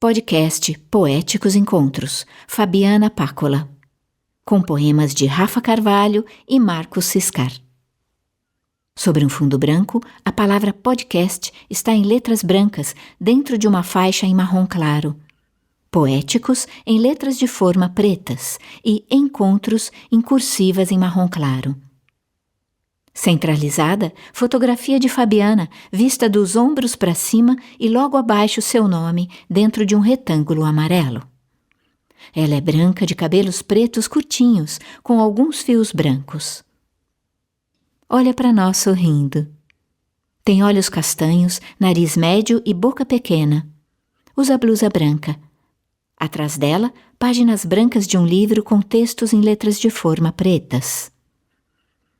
Podcast Poéticos Encontros, Fabiana Pácola, com poemas de Rafa Carvalho e Marcos Ciscar. Sobre um fundo branco, a palavra podcast está em letras brancas dentro de uma faixa em marrom claro. Poéticos em letras de forma pretas e encontros em cursivas em marrom claro. Centralizada, fotografia de Fabiana, vista dos ombros para cima e logo abaixo seu nome, dentro de um retângulo amarelo. Ela é branca, de cabelos pretos curtinhos, com alguns fios brancos. Olha para nós sorrindo. Tem olhos castanhos, nariz médio e boca pequena. Usa blusa branca. Atrás dela, páginas brancas de um livro com textos em letras de forma pretas.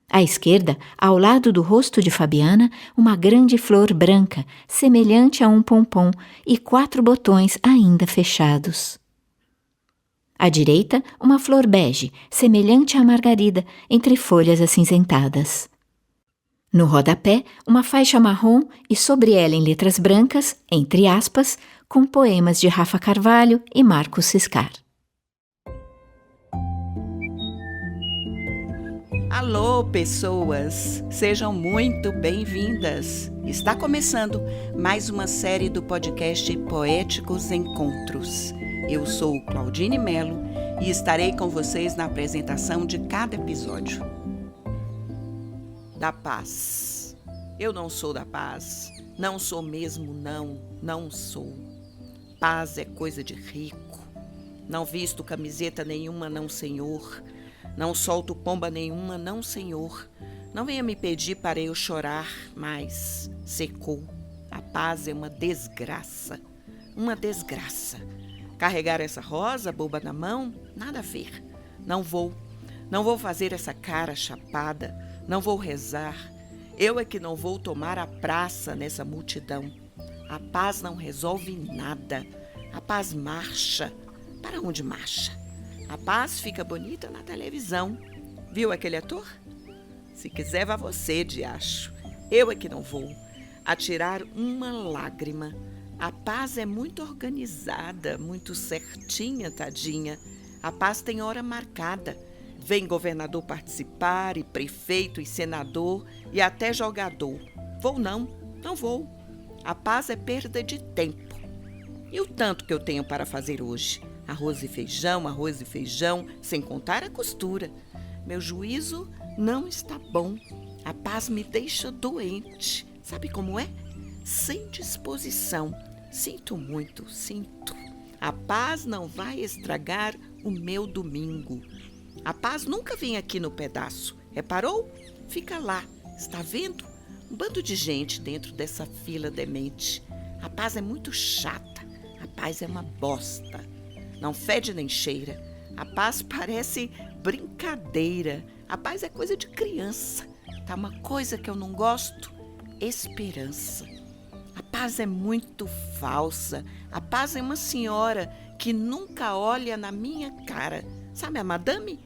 À esquerda, ao lado do rosto de Fabiana, uma grande flor branca, semelhante a um pompom, e 4 botões ainda fechados. À direita, uma flor bege, semelhante à margarida, entre folhas acinzentadas. No rodapé, uma faixa marrom e sobre ela em letras brancas, entre aspas, com poemas de Rafa Carvalho e Marcos Ciscar. Alô, pessoas! Sejam muito bem-vindas! Está começando mais uma série do podcast Poéticos Encontros. Eu sou Claudine Melo e estarei com vocês na apresentação de cada episódio. Da paz. Eu não sou da paz. Não sou mesmo, não sou. Paz é coisa de rico. Não visto camiseta nenhuma, não, senhor. Não solto pomba nenhuma, não, senhor. Não venha me pedir para eu chorar, mas secou. A paz é uma desgraça. Uma desgraça. Carregar essa rosa boba na mão, nada a ver. Não vou fazer essa cara chapada. Não vou rezar. Eu é que não vou tomar a praça nessa multidão. A paz não resolve nada. A paz marcha. Para onde marcha? A paz fica bonita na televisão. Viu aquele ator? Se quiser, vá você, diacho. Eu é que não vou atirar uma lágrima. A paz é muito organizada, muito certinha, tadinha. A paz tem hora marcada. Vem governador participar, e prefeito, e senador, e até jogador. Vou não vou. A paz é perda de tempo. E o tanto que eu tenho para fazer hoje? Arroz e feijão, sem contar a costura. Meu juízo não está bom. A paz me deixa doente. Sabe como é? Sem disposição. Sinto muito, sinto. A paz não vai estragar o meu domingo. A paz nunca vem aqui no pedaço. Reparou? Fica lá. Está vendo? Um bando de gente dentro dessa fila demente. A paz é muito chata. A paz é uma bosta. Não fede nem cheira. A paz parece brincadeira. A paz é coisa de criança. Tá uma coisa que eu não gosto? Esperança. A paz é muito falsa. A paz é uma senhora que nunca olha na minha cara. Sabe a madame?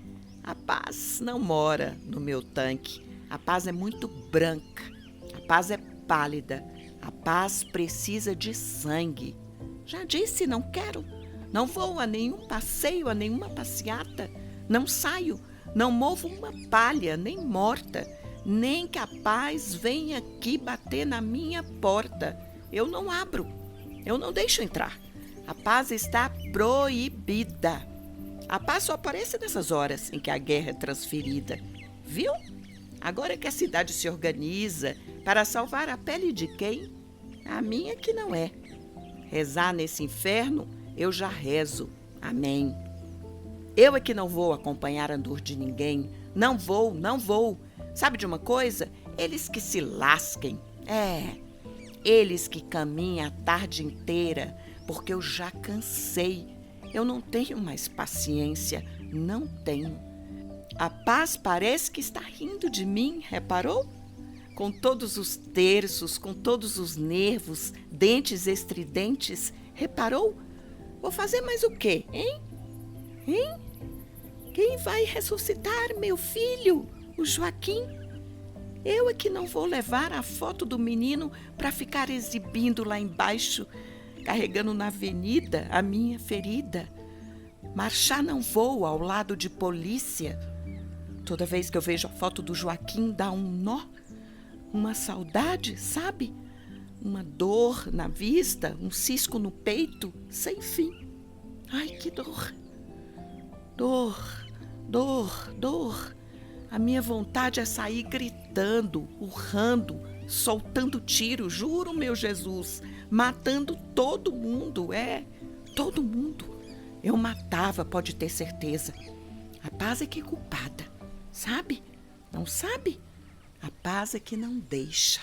A paz não mora no meu tanque. A paz é muito branca. A paz é pálida. A paz precisa de sangue. Já disse, não quero. Não vou a nenhum passeio, a nenhuma passeata. Não saio, não movo uma palha, nem morta. Nem que a paz venha aqui bater na minha porta. Eu não abro, eu não deixo entrar. A paz está proibida. A paz só aparece nessas horas em que a guerra é transferida. Viu? Agora que a cidade se organiza para salvar a pele de quem? A minha que não é. Rezar nesse inferno, eu já rezo. Amém. Eu é que não vou acompanhar a dor de ninguém. Não vou. Sabe de uma coisa? Eles que se lasquem. Eles que caminham a tarde inteira, porque eu já cansei. Eu não tenho mais paciência. Não tenho. A paz parece que está rindo de mim, reparou? Com todos os terços, com todos os nervos, dentes estridentes, reparou? Vou fazer mais o quê, hein? Quem vai ressuscitar meu filho, o Joaquim? Eu é que não vou levar a foto do menino para ficar exibindo lá embaixo. carregando na avenida a minha ferida. Marchar não vou ao lado de polícia. Toda vez que eu vejo a foto do Joaquim dá um nó, uma saudade, sabe? Uma dor na vista, um cisco no peito, sem fim. Ai, que dor! Dor, dor, dor. A minha vontade é sair gritando, urrando, soltando tiro, juro, meu Jesus, matando todo mundo, todo mundo. Eu matava, pode ter certeza. A paz é que é culpada, sabe? Não sabe? A paz é que não deixa.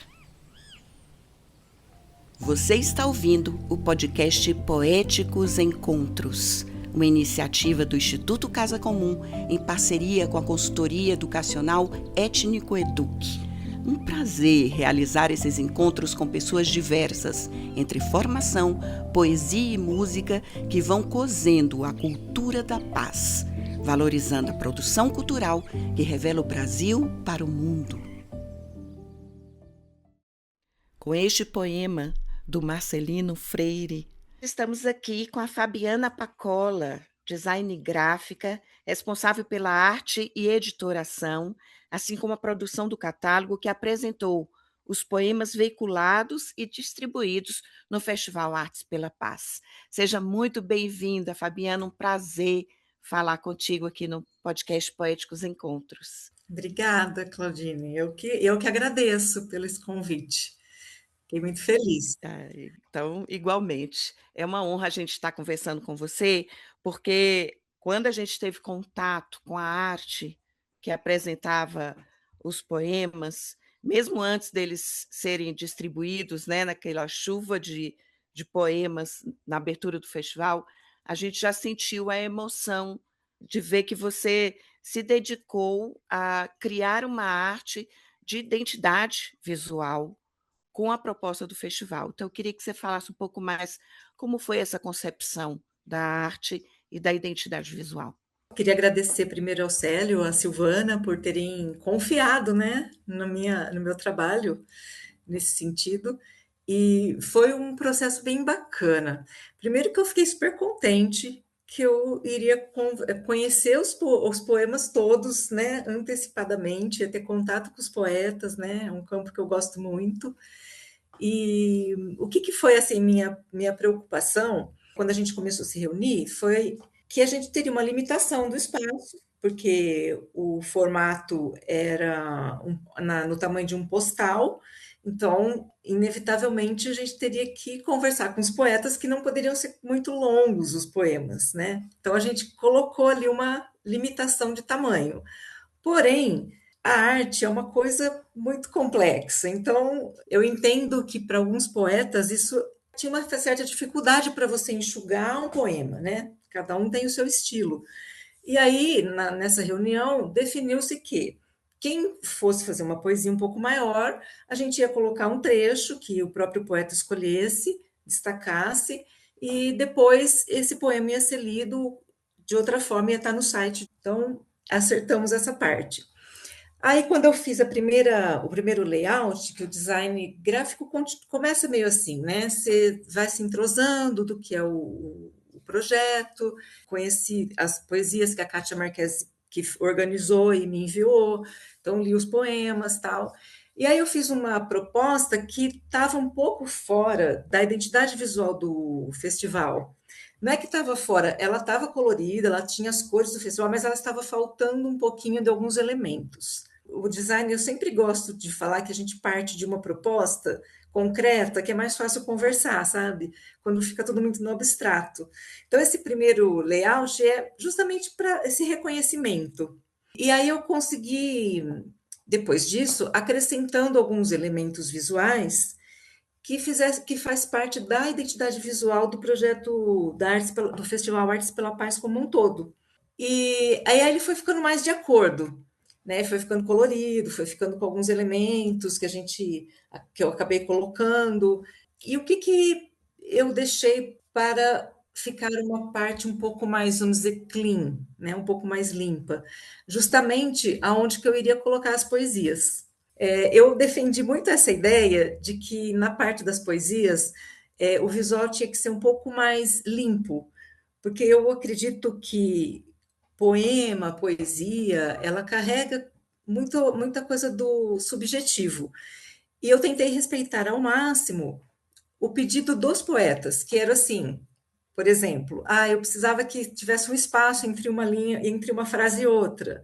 Você está ouvindo o podcast Poéticos Encontros, uma iniciativa do Instituto Casa Comum em parceria com a consultoria educacional Étnico Eduque. Um prazer realizar esses encontros com pessoas diversas, entre formação, poesia e música, que vão cosendo a cultura da paz, valorizando a produção cultural que revela o Brasil para o mundo. Com este poema do Marcelino Freire, estamos aqui com a Fabiana Pacola, design gráfica, responsável pela arte e editoração, assim como a produção do catálogo, que apresentou os poemas veiculados e distribuídos no Festival Artes pela Paz. Seja muito bem-vinda, Fabiana, um prazer falar contigo aqui no podcast Poéticos Encontros. Obrigada, Claudine. Eu que agradeço pelo esse convite. Fiquei muito feliz. Então, igualmente, é uma honra a gente estar conversando com você, porque quando a gente teve contato com a arte que apresentava os poemas, mesmo antes deles serem distribuídos, né, naquela chuva de poemas na abertura do festival, a gente já sentiu a emoção de ver que você se dedicou a criar uma arte de identidade visual com a proposta do festival. Então, eu queria que você falasse um pouco mais como foi essa concepção da arte e da identidade visual. Queria agradecer primeiro ao Célio, à Silvana, por terem confiado, né, no meu trabalho nesse sentido. E foi um processo bem bacana. Primeiro que eu fiquei super contente que eu iria conhecer os poemas todos, né, antecipadamente, ia ter contato com os poetas, né, é um campo que eu gosto muito. E o que foi assim minha preocupação quando a gente começou a se reunir foi que a gente teria uma limitação do espaço, porque o formato era no tamanho de um postal, então, inevitavelmente, a gente teria que conversar com os poetas que não poderiam ser muito longos os poemas, né? Então, a gente colocou ali uma limitação de tamanho. Porém, a arte é uma coisa muito complexa, então eu entendo que para alguns poetas isso tinha uma certa dificuldade para você enxugar um poema, né? Cada um tem o seu estilo. E aí, nessa reunião, definiu-se que quem fosse fazer uma poesia um pouco maior, a gente ia colocar um trecho que o próprio poeta escolhesse, destacasse, e depois esse poema ia ser lido de outra forma, ia estar no site. Então, acertamos essa parte. Aí, quando eu fiz o primeiro layout, que o design gráfico começa meio assim, né? Você vai se entrosando do que é o projeto, conheci as poesias que a Kátia Marques que organizou e me enviou, então li os poemas, tal. E aí eu fiz uma proposta que estava um pouco fora da identidade visual do festival. Não é que estava fora, ela estava colorida, ela tinha as cores do festival, mas ela estava faltando um pouquinho de alguns elementos. O design, eu sempre gosto de falar que a gente parte de uma proposta concreta, que é mais fácil conversar, sabe? Quando fica tudo muito no abstrato. Então, esse primeiro layout é justamente para esse reconhecimento. E aí eu consegui, depois disso, acrescentando alguns elementos visuais que faz parte da identidade visual do projeto do Festival Artes pela Paz como um todo. E aí ele foi ficando mais de acordo, né? Foi ficando colorido, foi ficando com alguns elementos que eu acabei colocando. E o que eu deixei para ficar uma parte um pouco mais, vamos dizer, clean, né? Um pouco mais limpa, justamente aonde que eu iria colocar as poesias. Eu defendi muito essa ideia de que na parte das poesias o visual tinha que ser um pouco mais limpo, porque eu acredito que poema, poesia, ela carrega muita coisa do subjetivo. E eu tentei respeitar ao máximo o pedido dos poetas, que era assim, por exemplo, eu precisava que tivesse um espaço entre uma linha, entre uma frase e outra.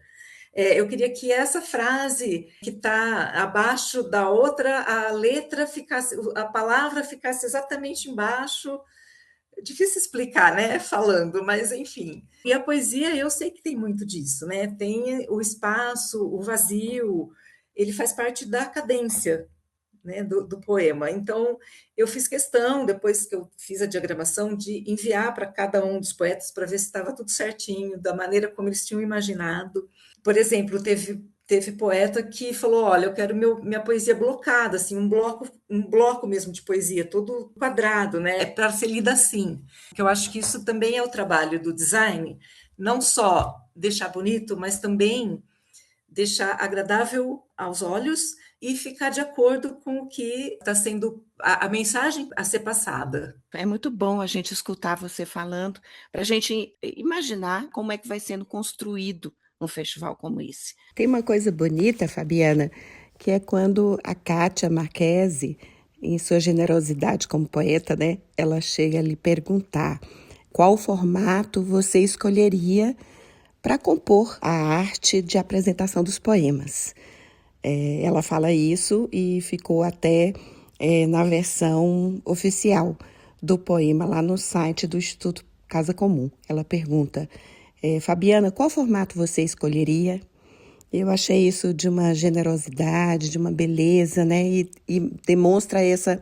Eu queria que essa frase que está abaixo da outra, a letra ficasse, a palavra ficasse exatamente embaixo. Difícil explicar, né, falando, mas enfim. E a poesia, eu sei que tem muito disso, né? Tem o espaço, o vazio, ele faz parte da cadência, né, do poema. Então, eu fiz questão, depois que eu fiz a diagramação, de enviar para cada um dos poetas para ver se estava tudo certinho, da maneira como eles tinham imaginado. Por exemplo, teve poeta que falou: olha, eu quero minha poesia blocada, assim, um bloco mesmo de poesia, todo quadrado, né? É para ser lida assim. Que eu acho que isso também é o trabalho do design, não só deixar bonito, mas também deixar agradável aos olhos e ficar de acordo com o que está sendo a mensagem a ser passada. É muito bom a gente escutar você falando, para a gente imaginar como é que vai sendo construído um festival como esse. Tem uma coisa bonita, Fabiana, que é quando a Kátia Marchese, em sua generosidade como poeta, né, ela chega a lhe perguntar qual formato você escolheria para compor a arte de apresentação dos poemas. Ela fala isso e ficou até na versão oficial do poema lá no site do Instituto Casa Comum. Ela pergunta: Fabiana, qual formato você escolheria? Eu achei isso de uma generosidade, de uma beleza, né? E demonstra essa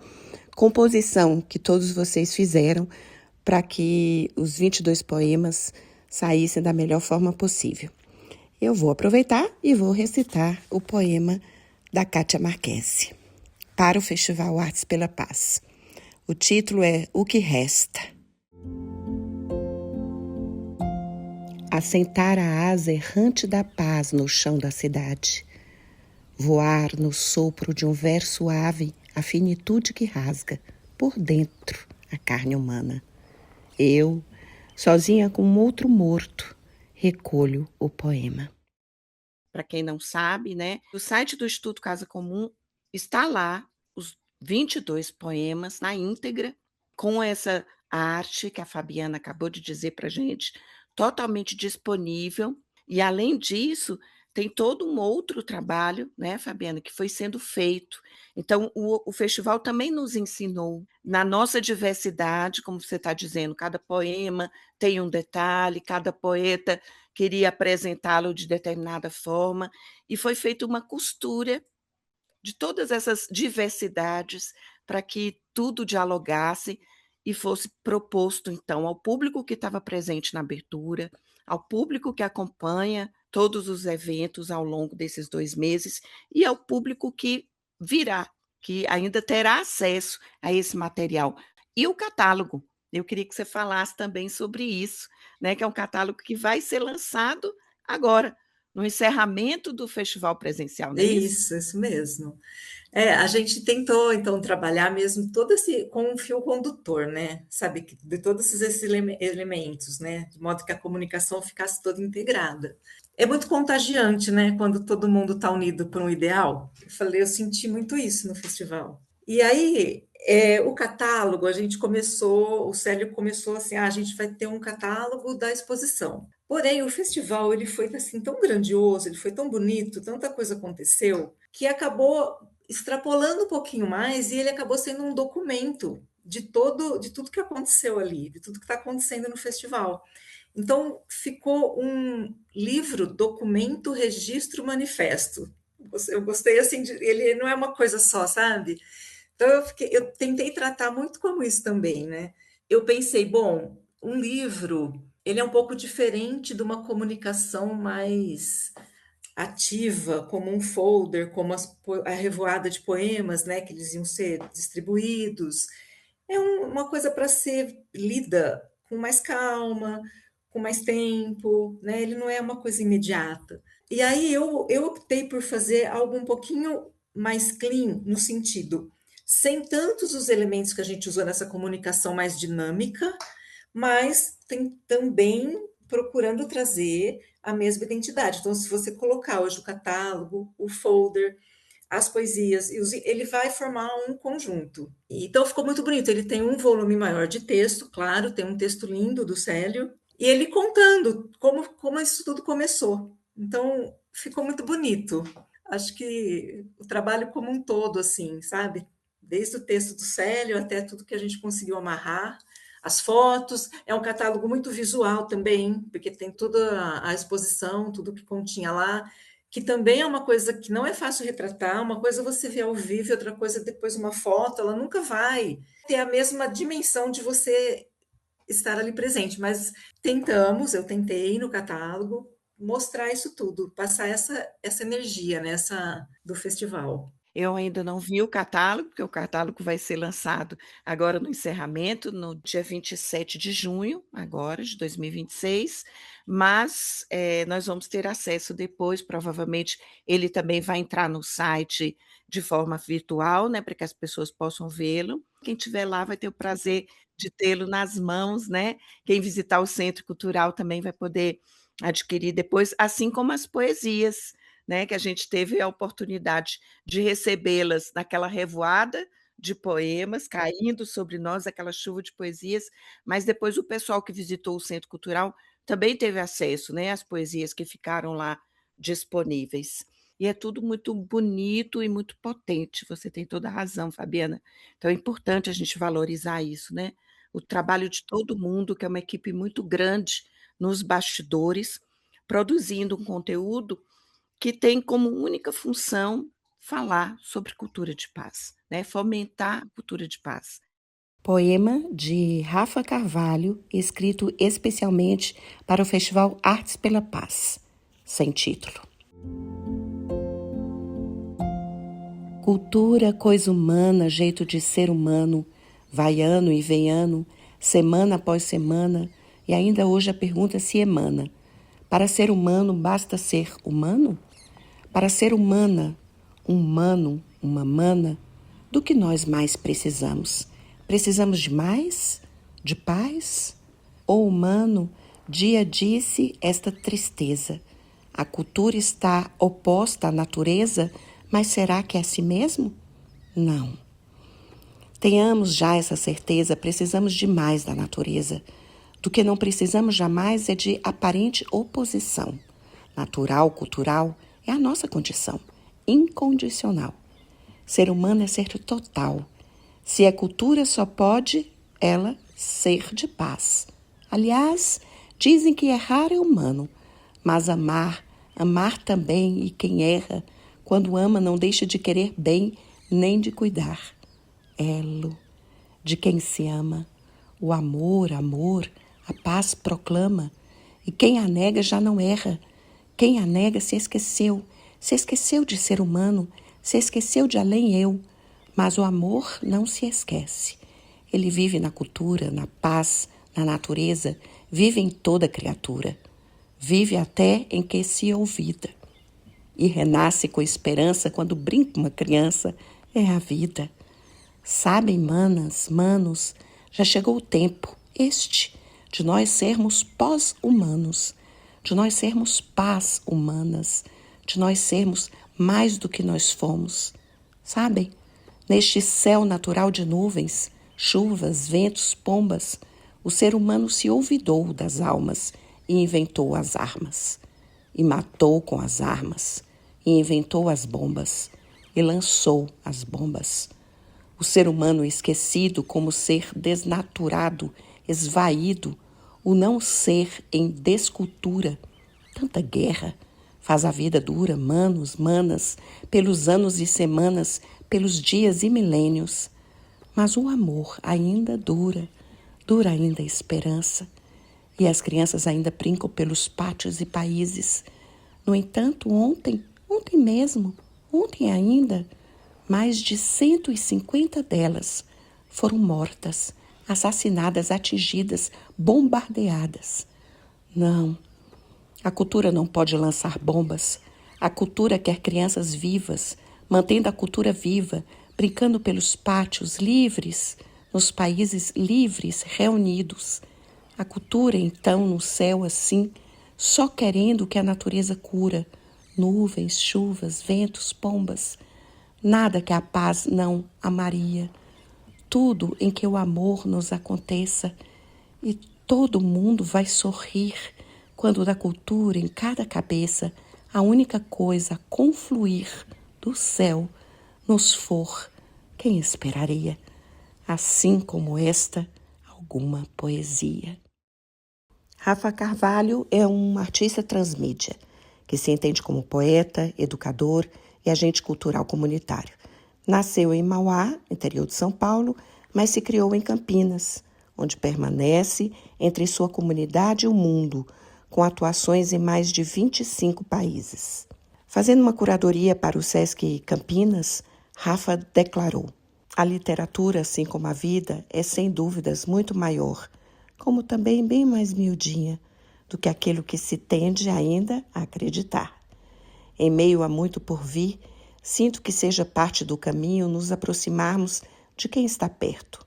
composição que todos vocês fizeram para que os 22 poemas saíssem da melhor forma possível. Eu vou aproveitar e vou recitar o poema da Kátia Marchese para o Festival Artes pela Paz. O título é O que Resta. Assentar a asa errante da paz no chão da cidade. Voar no sopro de um verso suave a finitude que rasga, por dentro, a carne humana. Eu, sozinha com outro morto, recolho o poema. Para quem não sabe, né, o site do Instituto Casa Comum está lá os 22 poemas na íntegra, com essa arte que a Fabiana acabou de dizer para a gente, totalmente disponível. E, além disso, tem todo um outro trabalho, né, Fabiana, que foi sendo feito. Então, o festival também nos ensinou, na nossa diversidade, como você está dizendo, cada poema tem um detalhe, cada poeta queria apresentá-lo de determinada forma, e foi feita uma costura de todas essas diversidades para que tudo dialogasse e fosse proposto, então, ao público que estava presente na abertura, ao público que acompanha todos os eventos ao longo desses 2 meses e ao público que virá, que ainda terá acesso a esse material. E o catálogo, eu queria que você falasse também sobre isso, né, que é um catálogo que vai ser lançado agora, no encerramento do festival presencial, não é isso? Isso mesmo. A gente tentou, então, trabalhar mesmo todo esse com um fio condutor, né? Sabe, de todos esses elementos, né? De modo que a comunicação ficasse toda integrada. É muito contagiante, né? Quando todo mundo está unido por um ideal. Eu senti muito isso no festival. E aí, o catálogo, o Célio começou assim, a gente vai ter um catálogo da exposição. Porém, o festival, ele foi assim tão grandioso, ele foi tão bonito, tanta coisa aconteceu, que acabou extrapolando um pouquinho mais e ele acabou sendo um documento de tudo que aconteceu ali, de tudo que está acontecendo no festival. Então, ficou um livro, documento, registro, manifesto. Eu gostei assim, ele não é uma coisa só, sabe? Então, eu tentei tratar muito como isso também, né? Eu pensei, bom, um livro, ele é um pouco diferente de uma comunicação mais ativa, como um folder, como a revoada de poemas, né, que eles iam ser distribuídos. É uma coisa para ser lida com mais calma, com mais tempo, né? Ele não é uma coisa imediata. E aí eu optei por fazer algo um pouquinho mais clean, no sentido, sem tantos os elementos que a gente usou nessa comunicação mais dinâmica, mas tem também procurando trazer a mesma identidade. Então, se você colocar hoje o catálogo, o folder, as poesias, ele vai formar um conjunto. Então, ficou muito bonito. Ele tem um volume maior de texto, claro, tem um texto lindo do Célio, e ele contando como isso tudo começou. Então, ficou muito bonito. Acho que o trabalho como um todo, assim, sabe? Desde o texto do Célio até tudo que a gente conseguiu amarrar, as fotos, é um catálogo muito visual também, porque tem toda a exposição, tudo que continha lá, que também é uma coisa que não é fácil retratar, uma coisa você vê ao vivo e outra coisa depois uma foto, ela nunca vai ter a mesma dimensão de você estar ali presente, mas eu tentei no catálogo mostrar isso tudo, passar essa energia, né, do festival. Eu ainda não vi o catálogo, porque o catálogo vai ser lançado agora no encerramento, no dia 27 de junho, agora, de 2026, mas nós vamos ter acesso depois, provavelmente ele também vai entrar no site de forma virtual, né, para que as pessoas possam vê-lo. Quem estiver lá vai ter o prazer de tê-lo nas mãos, né? Quem visitar o Centro Cultural também vai poder adquirir depois, assim como as poesias, né, que a gente teve a oportunidade de recebê-las naquela revoada de poemas caindo sobre nós, aquela chuva de poesias, mas depois o pessoal que visitou o Centro Cultural também teve acesso, né, às poesias que ficaram lá disponíveis. E é tudo muito bonito e muito potente, você tem toda a razão, Fabiana. Então é importante a gente valorizar isso, né? O trabalho de todo mundo, que é uma equipe muito grande nos bastidores, produzindo um conteúdo que tem como única função falar sobre cultura de paz, né? Fomentar a cultura de paz. Poema de Rafa Carvalho, escrito especialmente para o Festival Artes pela Paz, sem título. Cultura, coisa humana, jeito de ser humano, vaiano e veiano, semana após semana, e ainda hoje a pergunta se emana. Para ser humano, basta ser humano? Para ser humana, um humano, uma mana, do que nós mais precisamos? Precisamos de mais? De paz? O humano, dia disse esta tristeza. A cultura está oposta à natureza, mas será que é assim mesmo? Não. Tenhamos já essa certeza, precisamos de mais da natureza. Do que não precisamos jamais é de aparente oposição. Natural, cultural, é a nossa condição, incondicional. Ser humano é ser total. Se é cultura, só pode ela ser de paz. Aliás, dizem que errar é humano, mas amar também, e quem erra, quando ama, não deixa de querer bem, nem de cuidar. Elo de quem se ama, o amor, a paz proclama, e quem a nega já não erra. Quem a nega se esqueceu de ser humano, se esqueceu de além eu, mas o amor não se esquece. Ele vive na cultura, na paz, na natureza, vive em toda criatura, vive até em que se ouvida. E renasce com esperança quando brinca uma criança, é a vida. Sabem, manas, manos, já chegou o tempo, de nós sermos pós-humanos, de nós sermos paz humanas, de nós sermos mais do que nós fomos. Sabem? Neste céu natural de nuvens, chuvas, ventos, pombas, o ser humano se olvidou das almas e inventou as armas. E matou com as armas, e inventou as bombas, e lançou as bombas. O ser humano esquecido como ser desnaturado, esvaído, o não ser em descultura. Tanta guerra faz a vida dura, manos, manas, pelos anos e semanas, pelos dias e milênios. Mas o amor ainda dura ainda a esperança. E as crianças ainda brincam pelos pátios e países. No entanto, ontem mesmo, ontem ainda, mais de 150 delas foram mortas, assassinadas, atingidas, bombardeadas. Não, a cultura não pode lançar bombas. A cultura quer crianças vivas, mantendo a cultura viva, brincando pelos pátios livres, nos países livres reunidos. A cultura, então, no céu assim, só querendo o que a natureza cura, nuvens, chuvas, ventos, pombas, nada que a paz não amaria. Tudo em que o amor nos aconteça e todo mundo vai sorrir quando da cultura em cada cabeça a única coisa a confluir do céu nos for, quem esperaria, assim como esta, alguma poesia. Rafa Carvalho é um artista transmídia, que se entende como poeta, educador e agente cultural comunitário. Nasceu em Mauá, interior de São Paulo, mas se criou em Campinas, onde permanece entre sua comunidade e o mundo, com atuações em mais de 25 países. Fazendo uma curadoria para o Sesc Campinas, Rafa declarou: a literatura, assim como a vida, é sem dúvidas muito maior, como também bem mais miudinha do que aquilo que se tende ainda a acreditar. Em meio a muito por vir, sinto que seja parte do caminho nos aproximarmos de quem está perto.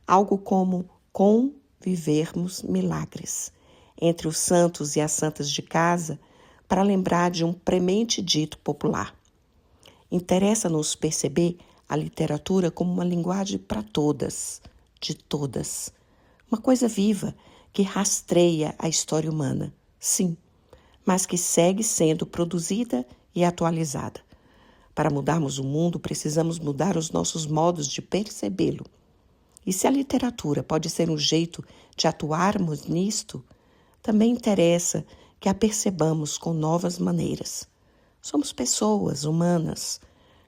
Algo como convivermos milagres entre os santos e as santas de casa, para lembrar de um premente dito popular. Interessa-nos perceber a literatura como uma linguagem para todas, de todas. Uma coisa viva que rastreia a história humana, sim, mas que segue sendo produzida e atualizada. Para mudarmos o mundo, precisamos mudar os nossos modos de percebê-lo. E se a literatura pode ser um jeito de atuarmos nisto, também interessa que a percebamos com novas maneiras. Somos pessoas humanas.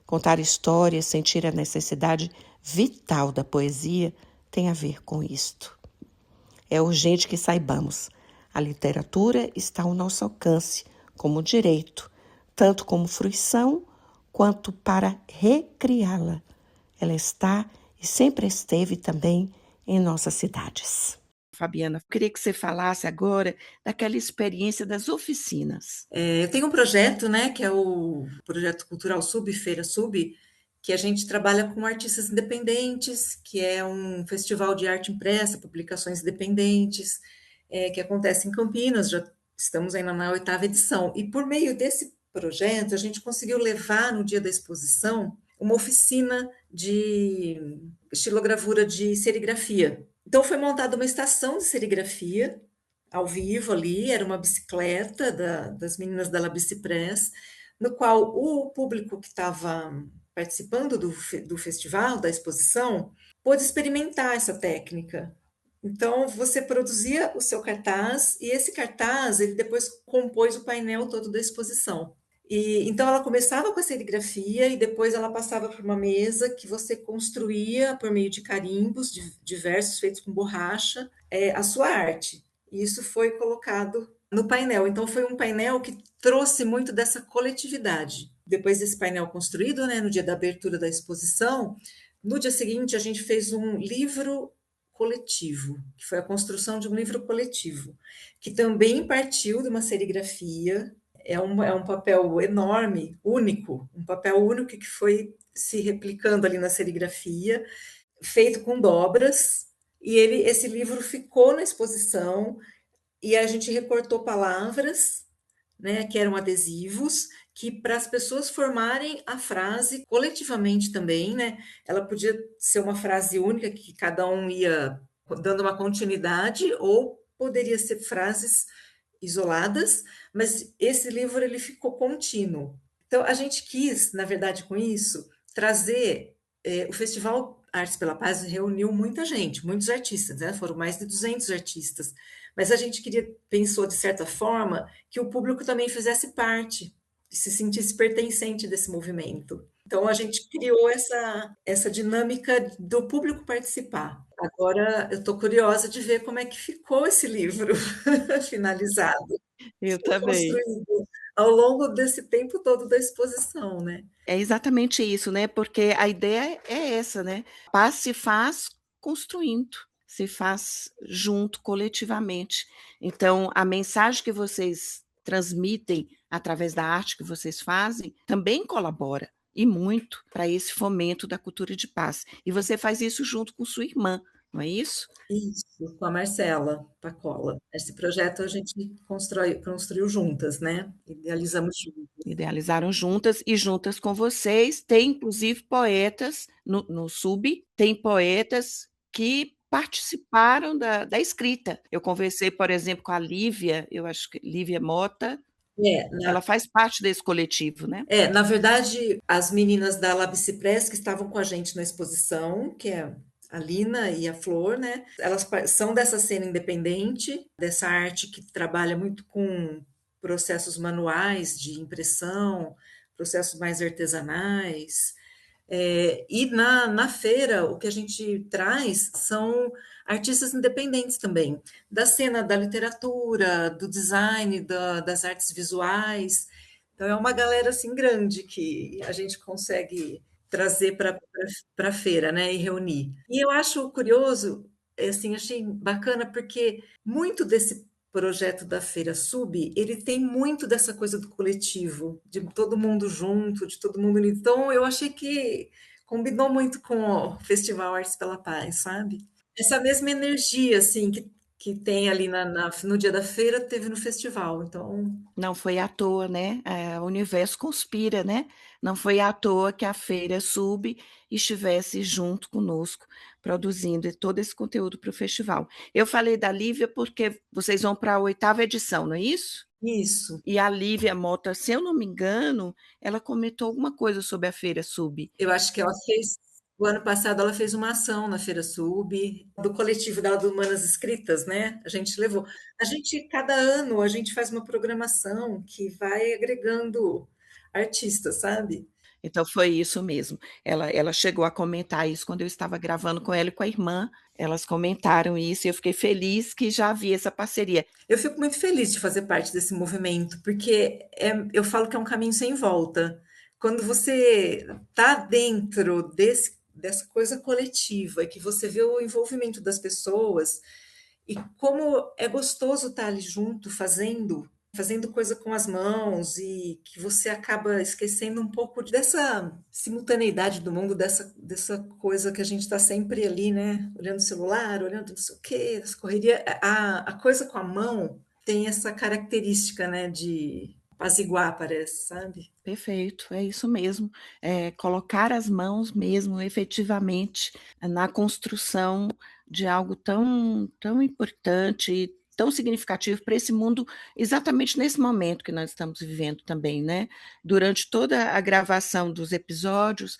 Contar histórias, sentir a necessidade vital da poesia tem a ver com isto. É urgente que saibamos, a literatura está ao nosso alcance como direito, tanto como fruição quanto para recriá-la. Ela está e sempre esteve também em nossas cidades. Fabiana, eu queria que você falasse agora daquela experiência das oficinas. Eu tenho um projeto, né, que é o Projeto Cultural Sub, Feira Sub, que a gente trabalha com artistas independentes, que é um festival de arte impressa, publicações independentes, que acontece em Campinas, já estamos ainda na 8ª edição. E por meio desse projeto, a gente conseguiu levar no dia da exposição uma oficina de estilogravura de serigrafia. Então foi montada uma estação de serigrafia ao vivo ali, era uma bicicleta das meninas da La Bicipress, no qual o público que estava participando do festival, da exposição, pôde experimentar essa técnica. Então, você produzia o seu cartaz, e esse cartaz, ele depois compôs o painel todo da exposição. Então, ela começava com a serigrafia e depois ela passava por uma mesa que você construía por meio de carimbos diversos, feitos com borracha, a sua arte. E isso foi colocado no painel. Então, foi um painel que trouxe muito dessa coletividade. Depois desse painel construído, né, no dia da abertura da exposição, no dia seguinte, a gente fez um livro coletivo, que foi a construção de um livro coletivo, que também partiu de uma serigrafia. É um papel enorme, único, um papel único que foi se replicando ali na serigrafia, feito com dobras, e esse livro ficou na exposição, e a gente recortou palavras, né, que eram adesivos, que para as pessoas formarem a frase coletivamente também, né? Ela podia ser uma frase única, que cada um ia dando uma continuidade, ou poderia ser frases isoladas, mas esse livro ele ficou contínuo. Então, a gente quis, na verdade, com isso, trazer o Festival Artes pela Paz reuniu muita gente, muitos artistas, né? Foram mais de 200 artistas, mas a gente pensou, de certa forma, que o público também fizesse parte, se sentisse pertencente desse movimento. Então, a gente criou essa dinâmica do público participar. Agora, eu estou curiosa de ver como é que ficou esse livro finalizado. Eu Foi também. construído ao longo desse tempo todo da exposição, né? É exatamente isso, né? Porque a ideia é essa, né? Paz se faz construindo, se faz junto, coletivamente. Então, a mensagem que vocês transmitem através da arte que vocês fazem também colabora e muito para esse fomento da cultura de paz. E você faz isso junto com sua irmã, não é isso? Isso, com a Marcela Pacola. Esse projeto a gente construiu juntas, né? Idealizamos juntas. Idealizaram juntas e juntas com vocês. Tem, inclusive, poetas no SUB, tem poetas que participaram da escrita. Eu conversei, por exemplo, com a Lívia, eu acho que Lívia Mota, É, ela faz parte desse coletivo, né? na verdade, as meninas da Labicipress que estavam com a gente na exposição, que é a Lina e a Flor, né? Elas são dessa cena independente, dessa arte que trabalha muito com processos manuais de impressão, processos mais artesanais. E na feira, o que a gente traz são artistas independentes também, da cena da literatura, do design, das artes visuais. Então, é uma galera assim grande que a gente consegue trazer para a feira, né, e reunir. E eu acho curioso, assim, achei bacana, porque muito desse projeto da Feira Sub, ele tem muito dessa coisa do coletivo, de todo mundo junto, de todo mundo unido. Então, eu achei que combinou muito com o Festival Artes pela Paz, sabe? Essa mesma energia, assim, que tem ali no dia da feira, teve no festival. Então, Não foi à toa, né? O universo conspira, né? Não foi à toa que a Feira Sub estivesse junto conosco, produzindo todo esse conteúdo para o festival. Eu falei da Lívia porque vocês vão para a 8ª edição, não é isso? isso. E a Lívia Mota, se eu não me engano, ela comentou alguma coisa sobre a Feira Sub. Eu acho que ela fez, o ano passado, ela fez uma ação na Feira Sub, do coletivo dela do Humanas Escritas, né? A gente levou. Cada ano, a gente faz uma programação que vai agregando artistas, sabe? Então foi isso mesmo. Ela chegou a comentar isso quando eu estava gravando com ela e com a irmã. Elas comentaram isso e eu fiquei feliz que já havia essa parceria. Eu fico muito feliz de fazer parte desse movimento, porque eu falo que é um caminho sem volta. Quando você está dentro dessa coisa coletiva, que você vê o envolvimento das pessoas, e como é gostoso estar ali junto, fazendo coisa com as mãos, e que você acaba esquecendo um pouco dessa simultaneidade do mundo, dessa coisa que a gente está sempre ali, né? Olhando o celular, olhando não sei o quê, essa correria. A coisa com a mão tem essa característica, né, de apaziguar, parece, sabe? Perfeito, é isso mesmo. Colocar as mãos mesmo, efetivamente, na construção de algo tão importante e tão significativo para esse mundo, exatamente nesse momento que nós estamos vivendo também, né? Durante toda a gravação dos episódios,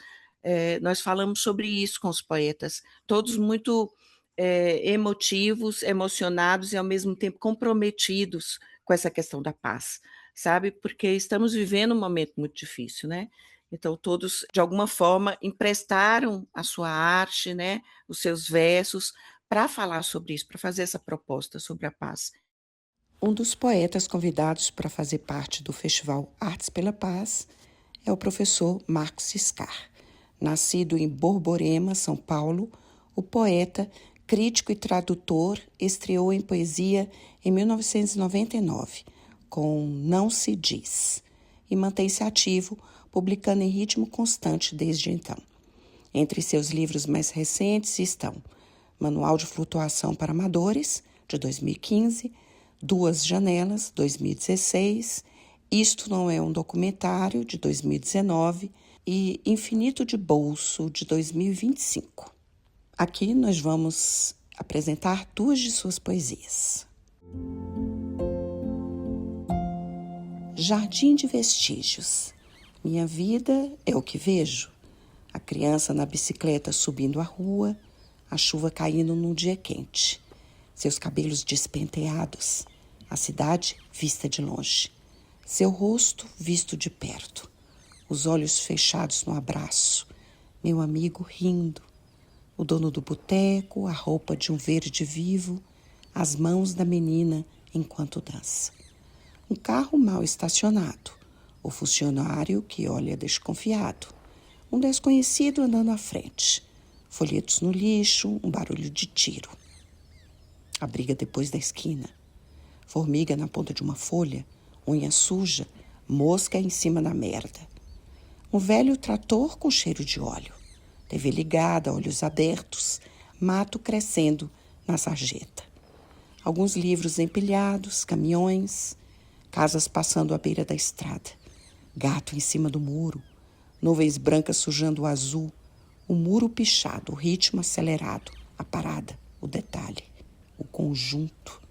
nós falamos sobre isso com os poetas, todos muito emotivos, emocionados e ao mesmo tempo comprometidos com essa questão da paz, sabe? Porque estamos vivendo um momento muito difícil, né? Então todos, de alguma forma, emprestaram a sua arte, né, os seus versos, para falar sobre isso, para fazer essa proposta sobre a paz. Um dos poetas convidados para fazer parte do Festival Artes pela Paz é o professor Marcos Ciscar. Nascido em Borborema, São Paulo, o poeta, crítico e tradutor estreou em poesia em 1999, com Não Se Diz, e mantém-se ativo, publicando em ritmo constante desde então. Entre seus livros mais recentes estão Manual de Flutuação para Amadores, de 2015, Duas Janelas, 2016, Isto Não É um Documentário, de 2019 e Infinito de Bolso, de 2025. Aqui nós vamos apresentar duas de suas poesias. Jardim de Vestígios. Minha vida é o que vejo. A criança na bicicleta subindo a rua, a chuva caindo num dia quente. Seus cabelos despenteados, a cidade vista de longe. Seu rosto visto de perto, os olhos fechados no abraço. Meu amigo rindo. O dono do boteco, a roupa de um verde vivo, as mãos da menina enquanto dança. Um carro mal estacionado, o funcionário que olha desconfiado, um desconhecido andando à frente, folhetos no lixo, um barulho de tiro. A briga depois da esquina, formiga na ponta de uma folha, unha suja, mosca em cima da merda. Um velho trator com cheiro de óleo. TV ligada, olhos abertos, mato crescendo na sarjeta. Alguns livros empilhados, caminhões, casas passando à beira da estrada. Gato em cima do muro, nuvens brancas sujando o azul, o muro pichado, o ritmo acelerado, a parada, o detalhe, o conjunto.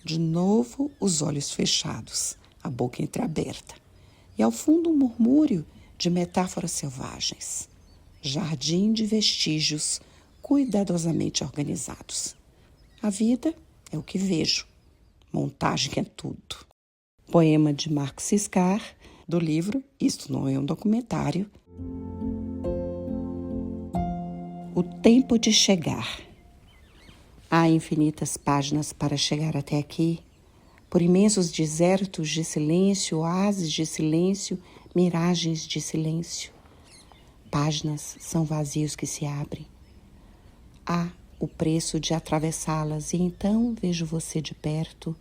De novo, os olhos fechados, a boca entreaberta. E ao fundo um murmúrio de metáforas selvagens. Jardim de vestígios cuidadosamente organizados. A vida é o que vejo. Montagem é tudo. Poema de Marco Ciscar, do livro Isto Não é um Documentário. O tempo de chegar. Há infinitas páginas para chegar até aqui, por imensos desertos de silêncio, oásis de silêncio, miragens de silêncio. Páginas são vazios que se abrem. Há o preço de atravessá-las e então vejo você de perto,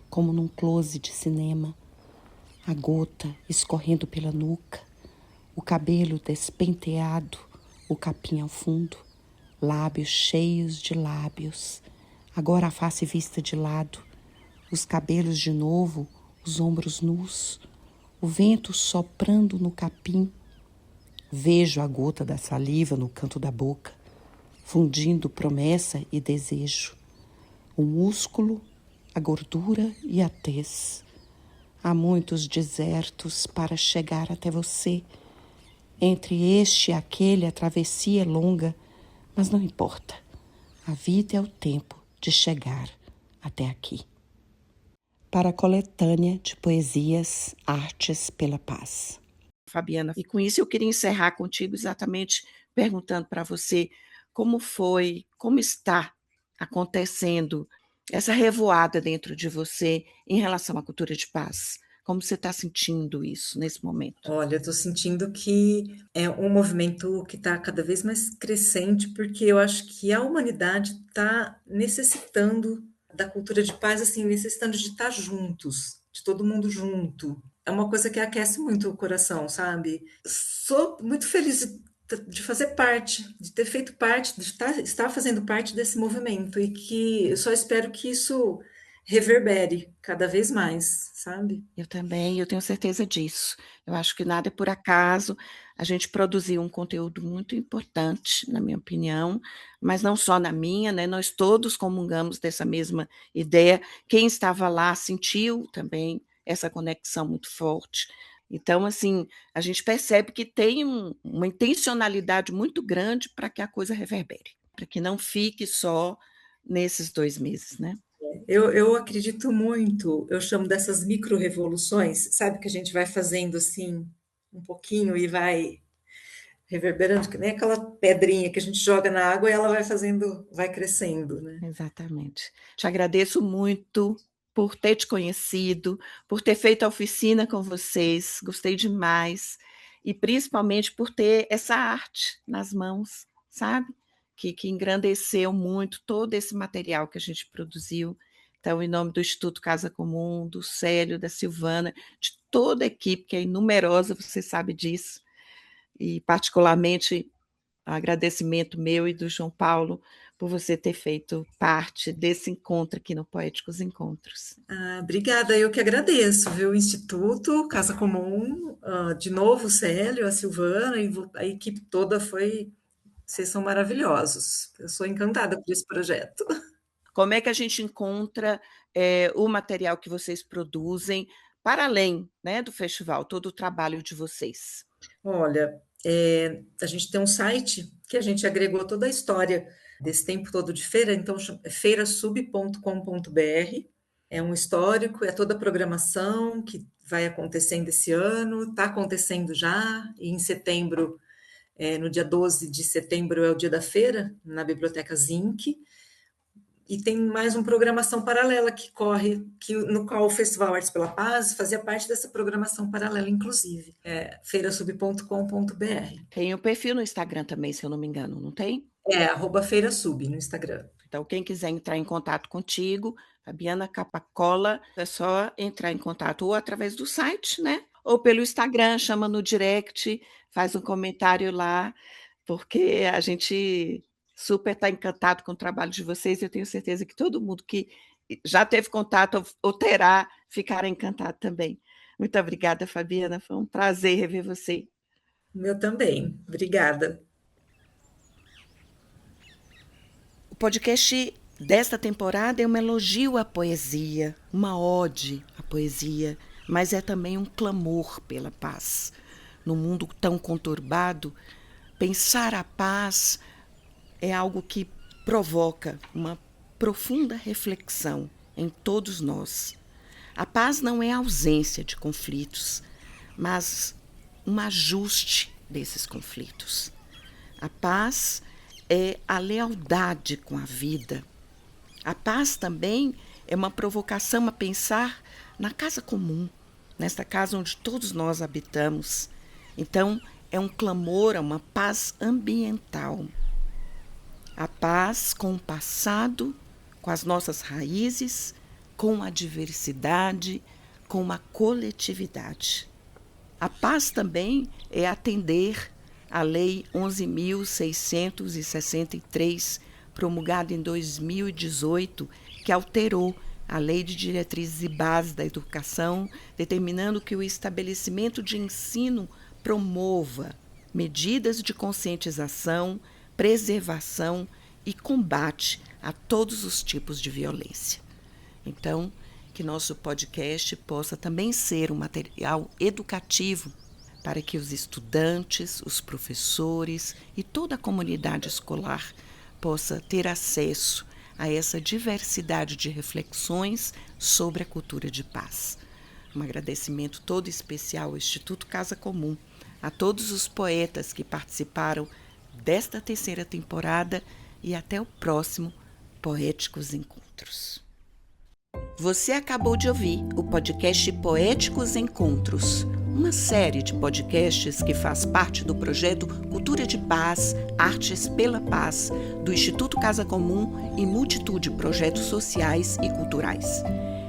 como num close de cinema. A gota escorrendo pela nuca, o cabelo despenteado, o capim ao fundo, lábios cheios de lábios, agora a face vista de lado, os cabelos de novo, os ombros nus, o vento soprando no capim. Vejo a gota da saliva no canto da boca, fundindo promessa e desejo. O músculo, a gordura e a tez. Há muitos desertos para chegar até você. Entre este e aquele a travessia é longa, mas não importa. A vida é o tempo de chegar até aqui. Para a coletânea de poesias Artes pela Paz. Fabiana, e com isso eu queria encerrar contigo exatamente perguntando para você como foi, como está acontecendo essa revoada dentro de você em relação à cultura de paz. Como você está sentindo isso nesse momento? Olha, eu estou sentindo que é um movimento que está cada vez mais crescente, porque eu acho que a humanidade está necessitando da cultura de paz, assim, necessitando de estar juntos, de todo mundo junto. É uma coisa que aquece muito o coração, sabe? Sou muito feliz de fazer parte, de ter feito parte, de estar fazendo parte desse movimento e que eu só espero que isso reverbere cada vez mais, sabe? Eu também, eu tenho certeza disso. Eu acho que nada é por acaso. A gente produziu um conteúdo muito importante, na minha opinião, mas não só na minha, né? Nós todos comungamos dessa mesma ideia. Quem estava lá sentiu também essa conexão muito forte. Então, assim, a gente percebe que tem uma intencionalidade muito grande para que a coisa reverbere, para que não fique só nesses 2 meses, né? Eu acredito muito, eu chamo dessas micro-revoluções, sabe, que a gente vai fazendo assim, um pouquinho e vai reverberando, que nem aquela pedrinha que a gente joga na água e ela vai fazendo, vai crescendo, né? Exatamente. Te agradeço muito por ter te conhecido, por ter feito a oficina com vocês, gostei demais, e principalmente por ter essa arte nas mãos, sabe? Que engrandeceu muito todo esse material que a gente produziu. Então, em nome do Instituto Casa Comum, do Célio, da Silvana, de toda a equipe, que é numerosa, você sabe disso, e particularmente agradecimento meu e do João Paulo por você ter feito parte desse encontro aqui no Poéticos Encontros. Ah, obrigada, eu que agradeço, viu? O Instituto Casa Comum, de novo o Célio, a Silvana e a equipe toda foi. Vocês são maravilhosos. Eu sou encantada por esse projeto. Como é que a gente encontra o material que vocês produzem para além, né, do festival, todo o trabalho de vocês? Olha, a gente tem um site que a gente agregou toda a história desse tempo todo de feira, então é feirasub.com.br. É um histórico, é toda a programação que vai acontecendo esse ano, está acontecendo já, e em setembro, no dia 12 de setembro, é o dia da feira, na Biblioteca Zinc. E tem mais uma programação paralela que corre, no qual o Festival Artes pela Paz fazia parte dessa programação paralela, inclusive. É feirasub.com.br. Tem o perfil no Instagram também, se eu não me engano, não tem? @feirasub no Instagram. Então, quem quiser entrar em contato contigo, Fabiana Capacola, é só entrar em contato ou através do site, né? ou pelo Instagram, chama no direct, faz um comentário lá, porque a gente super está encantado com o trabalho de vocês, eu tenho certeza que todo mundo que já teve contato ou terá, ficará encantado também. Muito obrigada, Fabiana, foi um prazer rever você. O meu também. Obrigada. O podcast desta temporada é um elogio à poesia, uma ode à poesia, mas é também um clamor pela paz. No mundo tão conturbado, pensar a paz é algo que provoca uma profunda reflexão em todos nós. A paz não é a ausência de conflitos, mas um ajuste desses conflitos. A paz é a lealdade com a vida. A paz também é uma provocação a pensar na casa comum, nesta casa onde todos nós habitamos. Então, é um clamor a uma paz ambiental. A paz com o passado, com as nossas raízes, com a diversidade, com a coletividade. A paz também é atender à Lei 11.663, promulgada em 2018, que alterou a Lei de Diretrizes e Bases da Educação, determinando que o estabelecimento de ensino promova medidas de conscientização, preservação e combate a todos os tipos de violência. Então, que nosso podcast possa também ser um material educativo para que os estudantes, os professores e toda a comunidade escolar possa ter acesso a essa diversidade de reflexões sobre a cultura de paz. Um agradecimento todo especial ao Instituto Casa Comum, a todos os poetas que participaram desta terceira temporada e até o próximo Poéticos Encontros. Você acabou de ouvir o podcast Poéticos Encontros, uma série de podcasts que faz parte do projeto Cultura de Paz, Artes pela Paz, do Instituto Casa Comum e multitude de projetos sociais e culturais.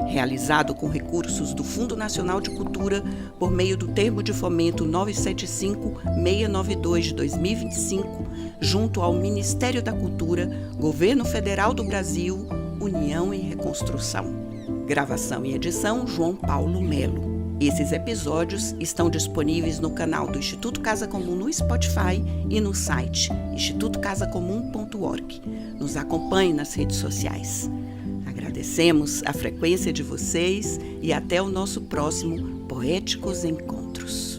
Realizado com recursos do Fundo Nacional de Cultura por meio do Termo de Fomento 975-692 de 2025, junto ao Ministério da Cultura, Governo Federal do Brasil, União e Reconstrução. Gravação e edição, João Paulo Melo. Esses episódios estão disponíveis no canal do Instituto Casa Comum no Spotify e no site institutocasacomum.org. Nos acompanhe nas redes sociais. Agradecemos a frequência de vocês e até o nosso próximo Poéticos Encontros.